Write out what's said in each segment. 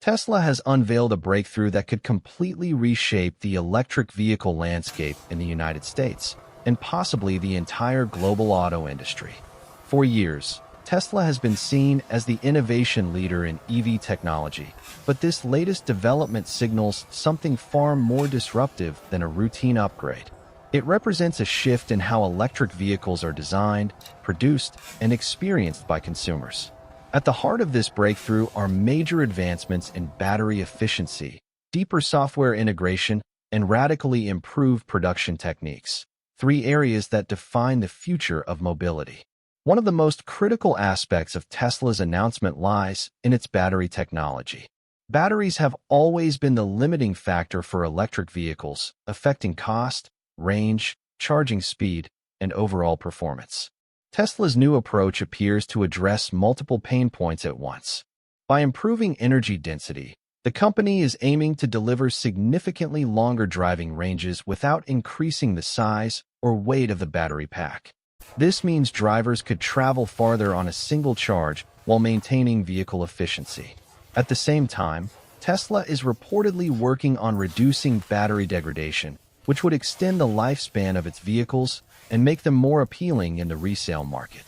Tesla has unveiled a breakthrough that could completely reshape the electric vehicle landscape in the United States, and possibly the entire global auto industry. For years, Tesla has been seen as the innovation leader in EV technology, but this latest development signals something far more disruptive than a routine upgrade. It represents a shift in how electric vehicles are designed, produced, and experienced by consumers. At the heart of this breakthrough are major advancements in battery efficiency, deeper software integration, and radically improved production techniques, three areas that define the future of mobility. One of the most critical aspects of Tesla's announcement lies in its battery technology. Batteries have always been the limiting factor for electric vehicles, affecting cost, range, charging speed, and overall performance. Tesla's new approach appears to address multiple pain points at once. By improving energy density, the company is aiming to deliver significantly longer driving ranges without increasing the size or weight of the battery pack. This means drivers could travel farther on a single charge while maintaining vehicle efficiency. At the same time, Tesla is reportedly working on reducing battery degradation, which would extend the lifespan of its vehicles and make them more appealing in the resale market.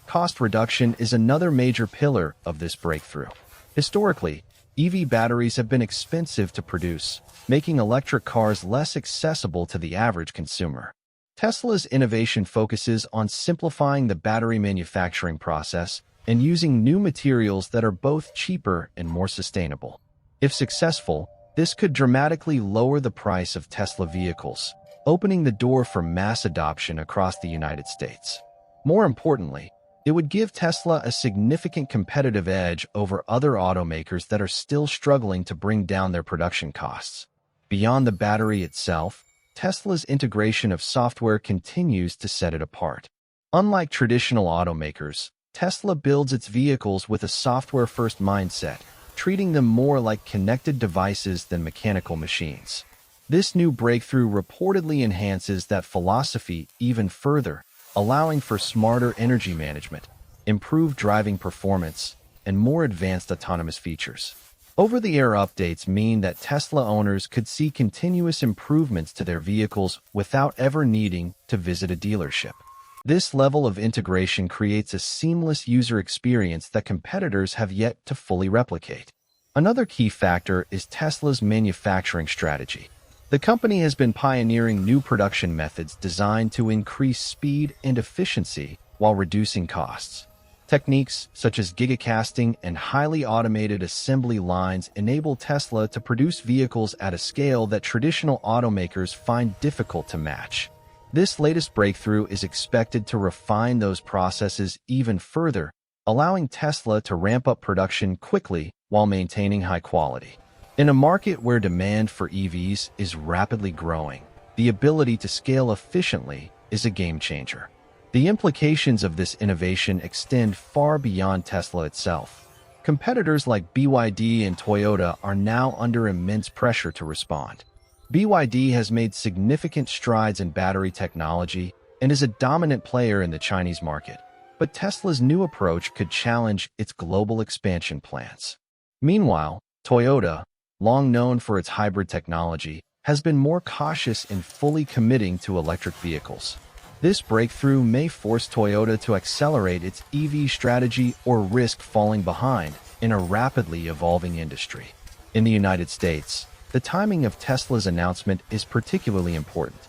Cost reduction is another major pillar of this breakthrough. Historically, EV batteries have been expensive to produce, making electric cars less accessible to the average consumer. Tesla's innovation focuses on simplifying the battery manufacturing process and using new materials that are both cheaper and more sustainable. If successful, this could dramatically lower the price of Tesla vehicles, opening the door for mass adoption across the United States. More importantly, it would give Tesla a significant competitive edge over other automakers that are still struggling to bring down their production costs. Beyond the battery itself, Tesla's integration of software continues to set it apart. Unlike traditional automakers, Tesla builds its vehicles with a software-first mindset, treating them more like connected devices than mechanical machines. This new breakthrough reportedly enhances that philosophy even further, allowing for smarter energy management, improved driving performance, and more advanced autonomous features. Over-the-air updates mean that Tesla owners could see continuous improvements to their vehicles without ever needing to visit a dealership. This level of integration creates a seamless user experience that competitors have yet to fully replicate. Another key factor is Tesla's manufacturing strategy. The company has been pioneering new production methods designed to increase speed and efficiency while reducing costs. Techniques such as gigacasting and highly automated assembly lines enable Tesla to produce vehicles at a scale that traditional automakers find difficult to match. This latest breakthrough is expected to refine those processes even further, allowing Tesla to ramp up production quickly while maintaining high quality. In a market where demand for EVs is rapidly growing, the ability to scale efficiently is a game changer. The implications of this innovation extend far beyond Tesla itself. Competitors like BYD and Toyota are now under immense pressure to respond. BYD has made significant strides in battery technology and is a dominant player in the Chinese market, but Tesla's new approach could challenge its global expansion plans. Meanwhile, Toyota, long known for its hybrid technology, has been more cautious in fully committing to electric vehicles. This breakthrough may force Toyota to accelerate its EV strategy or risk falling behind in a rapidly evolving industry. In the United States, the timing of Tesla's announcement is particularly important.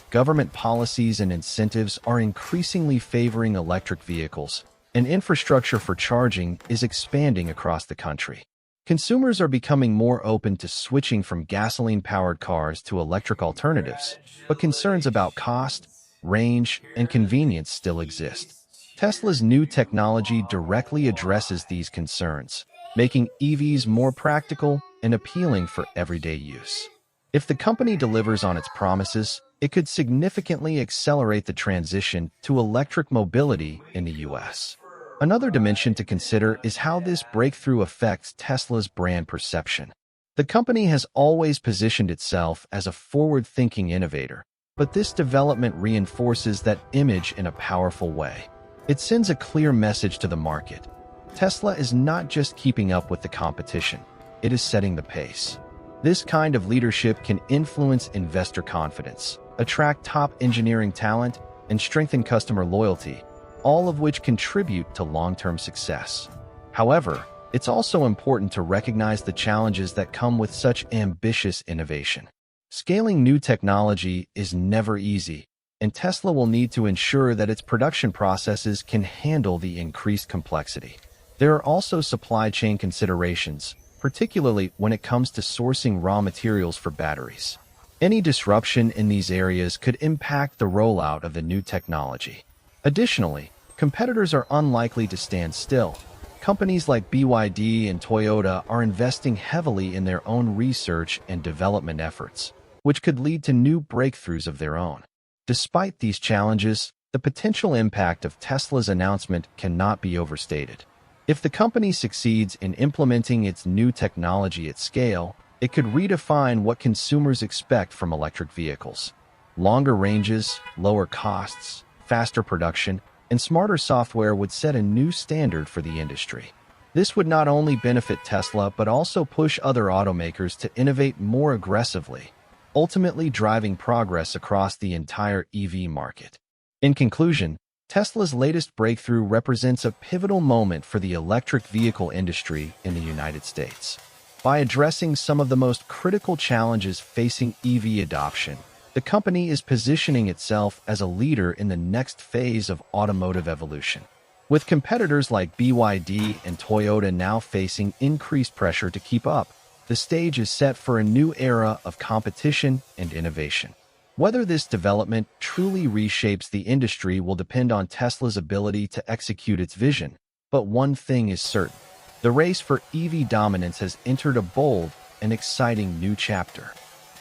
Government policies and incentives are increasingly favoring electric vehicles, and infrastructure for charging is expanding across the country. Consumers are becoming more open to switching from gasoline-powered cars to electric alternatives, but concerns about cost, range, and convenience still exist. Tesla's new technology directly addresses these concerns, making EVs more practical and appealing for everyday use. If the company delivers on its promises, it could significantly accelerate the transition to electric mobility in the U.S. Another dimension to consider is how this breakthrough affects Tesla's brand perception. The company has always positioned itself as a forward-thinking innovator, but this development reinforces that image in a powerful way. It sends a clear message to the market. Tesla is not just keeping up with the competition. it is setting the pace. This kind of leadership can influence investor confidence, attract top engineering talent, and strengthen customer loyalty, all of which contribute to long-term success. However, it's also important to recognize the challenges that come with such ambitious innovation. Scaling new technology is never easy, and Tesla will need to ensure that its production processes can handle the increased complexity. There are also supply chain considerations, particularly when it comes to sourcing raw materials for batteries. Any disruption in these areas could impact the rollout of the new technology. Additionally, competitors are unlikely to stand still. Companies like BYD and Toyota are investing heavily in their own research and development efforts, which could lead to new breakthroughs of their own. Despite these challenges, the potential impact of Tesla's announcement cannot be overstated. If the company succeeds in implementing its new technology at scale, it could redefine what consumers expect from electric vehicles. Longer ranges, lower costs, faster production, and smarter software would set a new standard for the industry. This would not only benefit Tesla but also push other automakers to innovate more aggressively, ultimately driving progress across the entire EV market. In conclusion, Tesla's latest breakthrough represents a pivotal moment for the electric vehicle industry in the United States. By addressing some of the most critical challenges facing EV adoption, the company is positioning itself as a leader in the next phase of automotive evolution. With competitors like BYD and Toyota now facing increased pressure to keep up, the stage is set for a new era of competition and innovation. Whether this development truly reshapes the industry will depend on Tesla's ability to execute its vision, but one thing is certain. The race for EV dominance has entered a bold and exciting new chapter.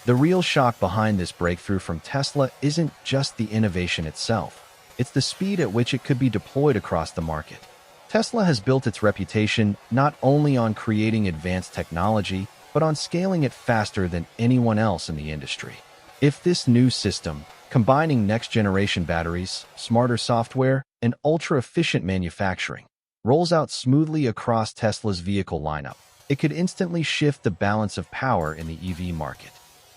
The real shock behind this breakthrough from Tesla isn't just the innovation itself, it's the speed at which it could be deployed across the market. Tesla has built its reputation not only on creating advanced technology, but on scaling it faster than anyone else in the industry. If this new system, combining next-generation batteries, smarter software, and ultra-efficient manufacturing, rolls out smoothly across Tesla's vehicle lineup, it could instantly shift the balance of power in the EV market.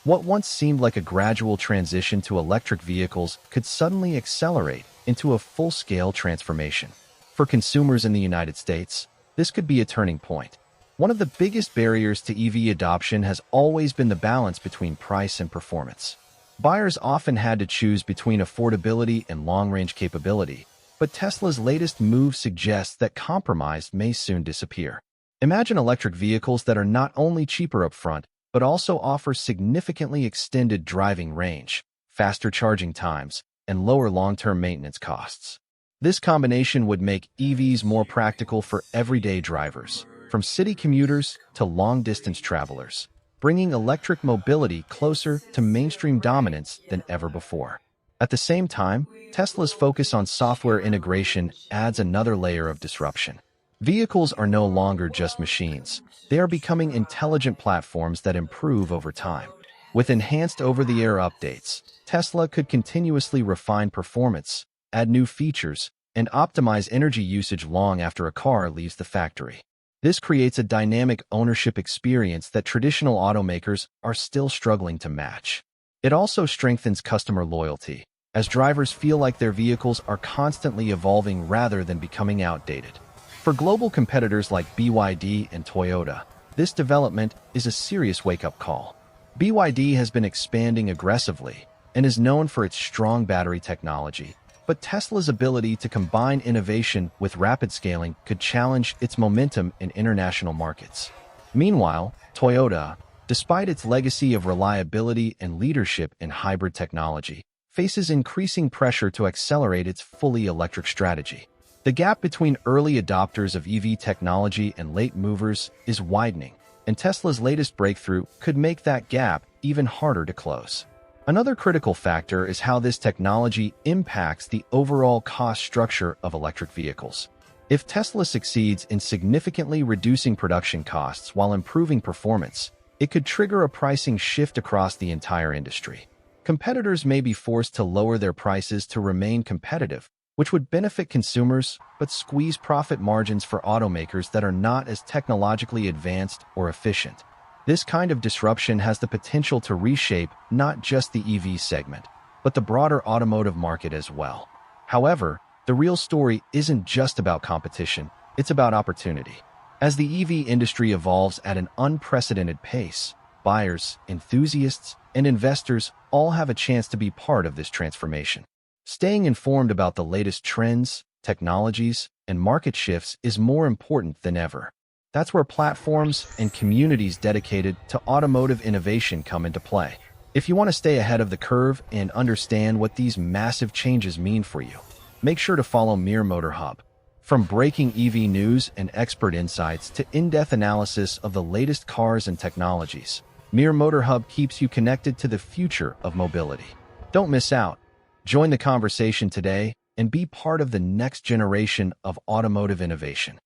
What once seemed like a gradual transition to electric vehicles could suddenly accelerate into a full-scale transformation. For consumers in the United States, this could be a turning point. One of the biggest barriers to EV adoption has always been the balance between price and performance. Buyers often had to choose between affordability and long-range capability, but Tesla's latest move suggests that compromise may soon disappear. Imagine electric vehicles that are not only cheaper upfront, but also offer significantly extended driving range, faster charging times, and lower long-term maintenance costs. This combination would make EVs more practical for everyday drivers, from city commuters to long-distance travelers, bringing electric mobility closer to mainstream dominance than ever before. At the same time, Tesla's focus on software integration adds another layer of disruption. Vehicles are no longer just machines. They are becoming intelligent platforms that improve over time. With enhanced over-the-air updates, Tesla could continuously refine performance, add new features, and optimize energy usage long after a car leaves the factory. This creates a dynamic ownership experience that traditional automakers are still struggling to match. It also strengthens customer loyalty, as drivers feel like their vehicles are constantly evolving rather than becoming outdated. For global competitors like BYD and Toyota, this development is a serious wake-up call. BYD has been expanding aggressively and is known for its strong battery technology, but Tesla's ability to combine innovation with rapid scaling could challenge its momentum in international markets. Meanwhile, Toyota, despite its legacy of reliability and leadership in hybrid technology, faces increasing pressure to accelerate its fully electric strategy. The gap between early adopters of EV technology and late movers is widening, and Tesla's latest breakthrough could make that gap even harder to close. Another critical factor is how this technology impacts the overall cost structure of electric vehicles. If Tesla succeeds in significantly reducing production costs while improving performance, it could trigger a pricing shift across the entire industry. Competitors may be forced to lower their prices to remain competitive, which would benefit consumers but squeeze profit margins for automakers that are not as technologically advanced or efficient. This kind of disruption has the potential to reshape not just the EV segment, but the broader automotive market as well. However, the real story isn't just about competition, it's about opportunity. As the EV industry evolves at an unprecedented pace, buyers, enthusiasts, and investors all have a chance to be part of this transformation. Staying informed about the latest trends, technologies, and market shifts is more important than ever. That's where platforms and communities dedicated to automotive innovation come into play. If you want to stay ahead of the curve and understand what these massive changes mean for you, make sure to follow Meer Motor Hub. From breaking EV news and expert insights to in-depth analysis of the latest cars and technologies, Meer Motor Hub keeps you connected to the future of mobility. Don't miss out. Join the conversation today and be part of the next generation of automotive innovation.